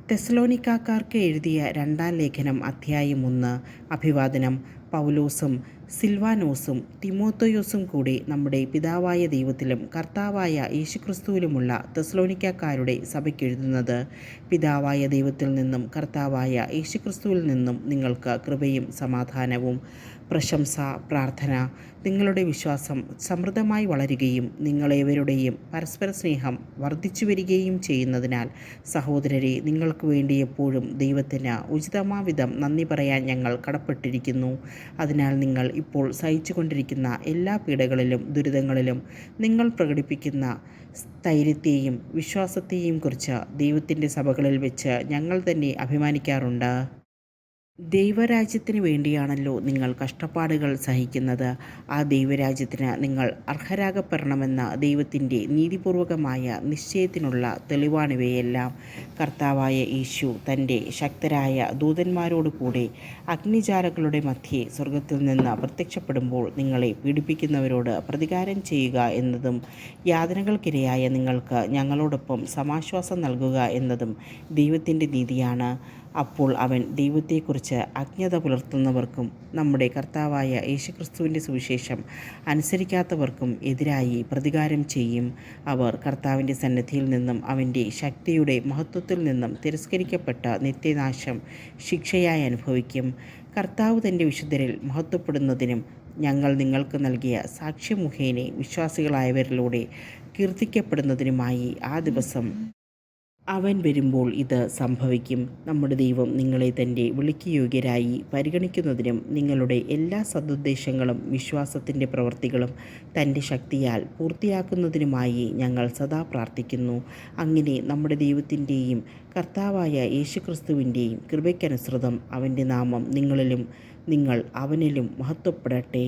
തെസ്സലോനിക്കാർക്ക് എഴുതിയ രണ്ടാം ലേഖനം അധ്യായം 1. അഭിവാദനം. പൗലോസും സിൽവാനോസും തിമോഥെയോസും കൂടി നമ്മുടെ പിതാവായ ദൈവത്തിലും കർത്താവായ യേശുക്രിസ്തുവിലുമുള്ള തെസ്സലോനിക്കാരുടെ സഭയ്ക്കെഴുതുന്നത്. പിതാവായ ദൈവത്തിൽ നിന്നും കർത്താവായ യേശുക്രിസ്തുവിൽ നിന്നും നിങ്ങൾക്ക് കൃപയും സമാധാനവും. പ്രശംസ, പ്രാർത്ഥന. നിങ്ങളുടെ വിശ്വാസം സമൃദ്ധമായി വളരുകയും നിങ്ങളേവരുടെയും പരസ്പര സ്നേഹം വർദ്ധിച്ചു വരികയും ചെയ്യുന്നതിനാൽ സഹോദരരെ, നിങ്ങൾക്ക് വേണ്ടി എപ്പോഴും ദൈവത്തിന് ഉചിതമാവിധം നന്ദി പറയാൻ ഞങ്ങൾ കടപ്പെട്ടിരിക്കുന്നു. അതിനാൽ നിങ്ങൾ ഇപ്പോൾ സഹിച്ചുകൊണ്ടിരിക്കുന്ന എല്ലാ പീഡകളിലും ദുരിതങ്ങളിലും നിങ്ങൾ പ്രകടിപ്പിക്കുന്ന സ്ഥൈര്യത്തെയും വിശ്വാസത്തെയും കുറിച്ച് ദൈവത്തിൻ്റെ സഭകളിൽ വെച്ച് ഞങ്ങൾ തന്നെ അഭിമാനിക്കാറുണ്ട്. ദൈവരാജ്യത്തിന് വേണ്ടിയാണല്ലോ നിങ്ങൾ കഷ്ടപ്പാടുകൾ സഹിക്കുന്നത്. ആ ദൈവരാജ്യത്തിന് നിങ്ങൾ അർഹരാകപ്പെടണമെന്ന ദൈവത്തിൻ്റെ നീതിപൂർവകമായ നിശ്ചയത്തിനുള്ള തെളിവാണിവയെല്ലാം. കർത്താവായ യേശു തൻ്റെ ശക്തരായ ദൂതന്മാരോട് കൂടെ അഗ്നിജ്വാലകളുടെ മധ്യേ സ്വർഗത്തിൽ നിന്ന് പ്രത്യക്ഷപ്പെടുമ്പോൾ നിങ്ങളെ പീഡിപ്പിക്കുന്നവരോട് പ്രതികാരം ചെയ്യുക എന്നതും യാതനകൾക്കിരയായ നിങ്ങൾക്ക് ഞങ്ങളോടൊപ്പം സമാശ്വാസം നൽകുക എന്നതും ദൈവത്തിൻ്റെ നീതിയാണ്. അപ്പോൾ അവൻ ദൈവത്തെക്കുറിച്ച് അജ്ഞത പുലർത്തുന്നവർക്കും നമ്മുടെ കർത്താവായ യേശുക്രിസ്തുവിൻ്റെ സുവിശേഷം അനുസരിക്കാത്തവർക്കും എതിരായി പ്രതികാരം ചെയ്യും. അവർ കർത്താവിൻ്റെ സന്നിധിയിൽ നിന്നും അവൻ്റെ ശക്തിയുടെ മഹത്വത്തിൽ നിന്നും തിരസ്കരിക്കപ്പെട്ട നിത്യനാശം ശിക്ഷയായി അനുഭവിക്കും. കർത്താവ് തൻ്റെ വിശുദ്ധരിൽ മഹത്വപ്പെടുന്നതിനും ഞങ്ങൾ നിങ്ങൾക്ക് നൽകിയ സാക്ഷ്യം മുഖേന വിശ്വാസികളായവരിലൂടെ കീർത്തിക്കപ്പെടുന്നതിനുമായി ആ ദിവസം അവൻ വരുമ്പോൾ ഇത് സംഭവിക്കും. നമ്മുടെ ദൈവം നിങ്ങളെ തൻ്റെ വിളിക്ക് യോഗ്യരായി പരിഗണിക്കുന്നതിനും നിങ്ങളുടെ എല്ലാ സദുദ്ദേശങ്ങളും വിശ്വാസത്തിൻ്റെ പ്രവൃത്തികളും തൻ്റെ ശക്തിയാൽ പൂർത്തിയാക്കുന്നതിനുമായി ഞങ്ങൾ സദാ പ്രാർത്ഥിക്കുന്നു. അങ്ങനെ നമ്മുടെ ദൈവത്തിൻ്റെയും കർത്താവായ യേശുക്രിസ്തുവിൻ്റെയും കൃപയ്ക്കനുസൃതം അവൻ്റെ നാമം നിങ്ങളിലും നിങ്ങൾ അവനിലും മഹത്വപ്പെടട്ടെ.